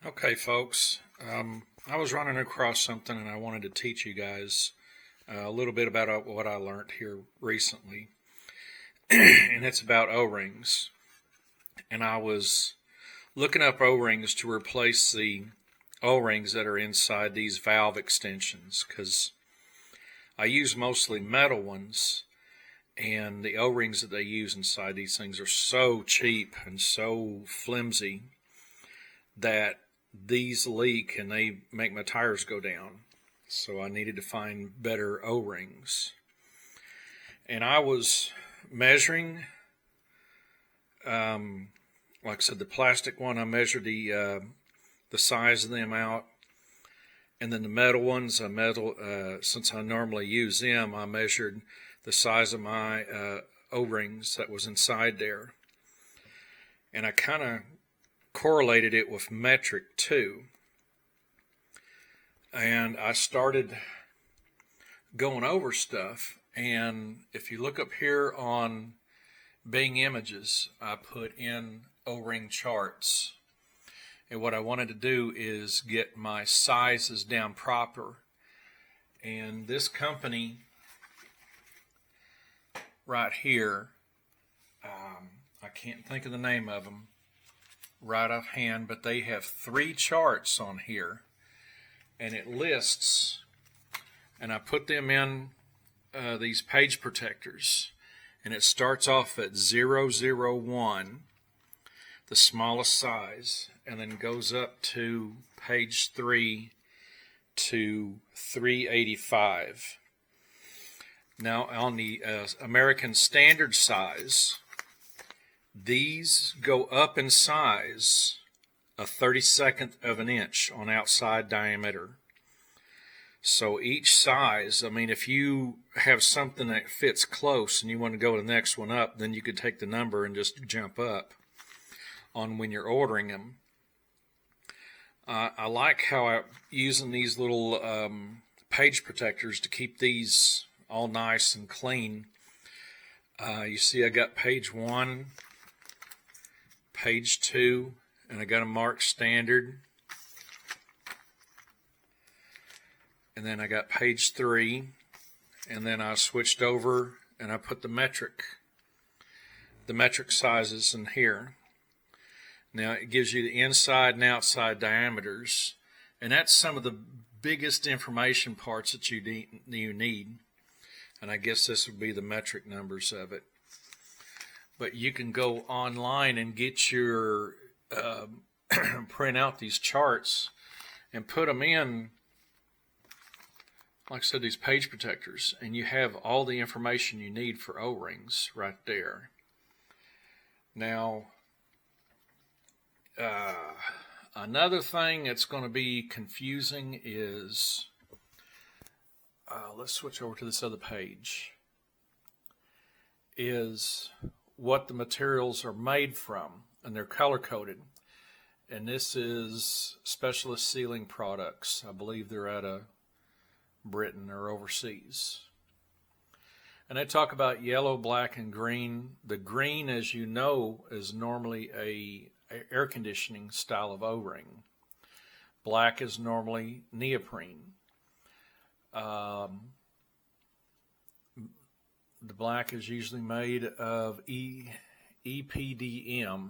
Okay, folks, I was running across something and I wanted to teach you guys a little bit about what I learned here recently, and it's about O-rings. And I was looking up O-rings to replace the O-rings that are inside these valve extensions because I use mostly metal ones, and the O-rings that they use inside these things are so cheap and so flimsy that these leak and they make my tires go down. So I needed to find better O-rings. And I was measuring, like I said, the plastic one, I measured the size of them out. And then the metal ones, since I normally use them, I measured the size of my O-rings that was inside there. And I kind of correlated it with metric too. And I started going over stuff. And if you look up here on Bing Images, I put in O-ring charts. And what I wanted to do is get my sizes down proper. And this company right here, I can't think of the name of them right offhand, but they have 3 charts on here, and it lists, and I put them in these page protectors, and it starts off at 001, the smallest size, and then goes up to page 3 to 385. Now on the American Standard size, these go up in size a 32nd of an inch on outside diameter. So each size, I mean, if you have something that fits close and you want to go to the next one up, then you could take the number and just jump up on when you're ordering them. I like how I'm using these little page protectors to keep these all nice and clean. You see I got page 1, page 2, and I got a marked standard. And then I got page 3, and then I switched over and I put the metric sizes in here. Now it gives you the inside and outside diameters, and that's some of the biggest information parts that you need. And I guess this would be the metric numbers of it. But you can go online and get your print out these charts and put them in, like I said, these page protectors, and you have all the information you need for O-rings right there. Now, another thing that's going to be confusing is, let's switch over to this other page, is what the materials are made from, and they're color coded. And this is Specialist Sealing Products. I believe they're out of Britain or overseas. And they talk about yellow, black, and green. The green, as you know, is normally a air conditioning style of O-ring. Black is normally neoprene. The black is usually made of EPDM.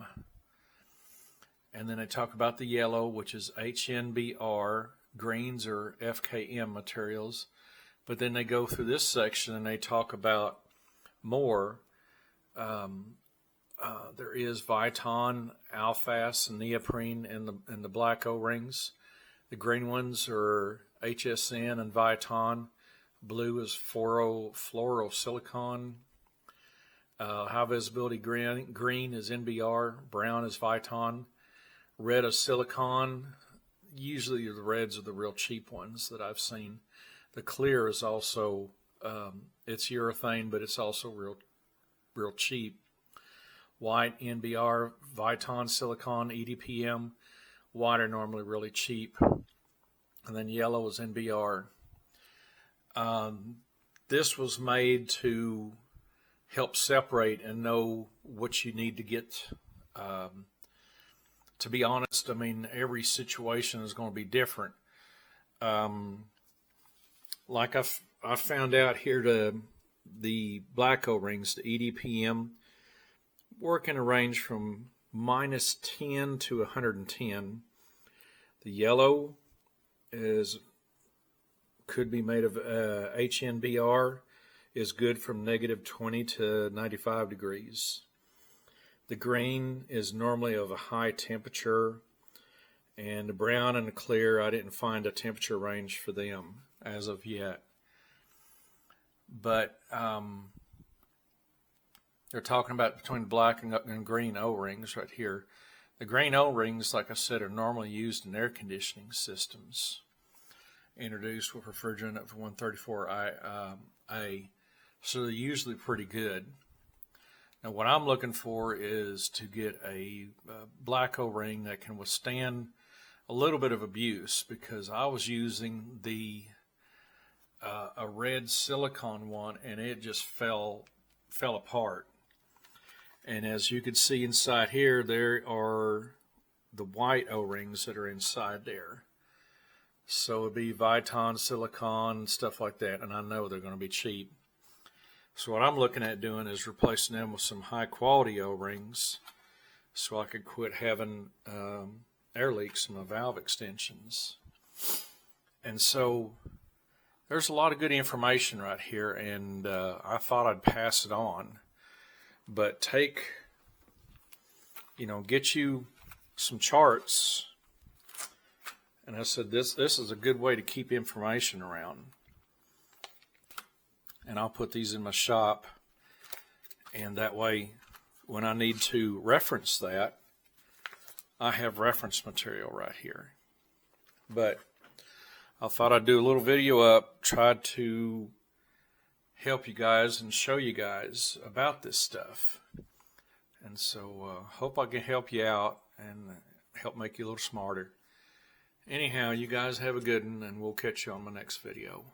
And then they talk about the yellow, which is HNBR. Greens are FKM materials. But then they go through this section and they talk about more. There is Viton, Alfas, and neoprene in the black O-rings. The green ones are HSN and Viton. Blue is fluorosilicon. High visibility green is NBR. Brown is Viton. Red is silicon. Usually the reds are the real cheap ones that I've seen. The clear is also, it's urethane, but it's also real cheap. White, NBR, Viton, silicon, EDPM. White are normally really cheap. And then yellow is NBR. This was made to help separate and know what you need to get to be honest, I mean, every situation is going to be different. Like I found out here, the black O-rings, the EDPM, work in a range from -10 to 110. The yellow could be made of HNBR, is good from -20 to 95 degrees. The green is normally of a high temperature, and the brown and the clear, I didn't find a temperature range for them as of yet. But they're talking about between black and green O-rings right here. The green O-rings, like I said, are normally used in air conditioning systems, introduced with refrigerant up to 134A, so they're usually pretty good. Now, what I'm looking for is to get a black O-ring that can withstand a little bit of abuse, because I was using a red silicone one, and it just fell apart. And as you can see inside here, there are the white O-rings that are inside there. So it'd be Viton, silicone, stuff like that, and I know they're going to be cheap. So what I'm looking at doing is replacing them with some high quality O-rings, so I could quit having air leaks in my valve extensions. And so there's a lot of good information right here, and I thought I'd pass it on. But get you some charts. And I said, this is a good way to keep information around. And I'll put these in my shop, and that way when I need to reference that, I have reference material right here. But I thought I'd do a little video up, try to help you guys and show you guys about this stuff. And so hope I can help you out and help make you a little smarter. Anyhow, you guys have a good one, and we'll catch you on my next video.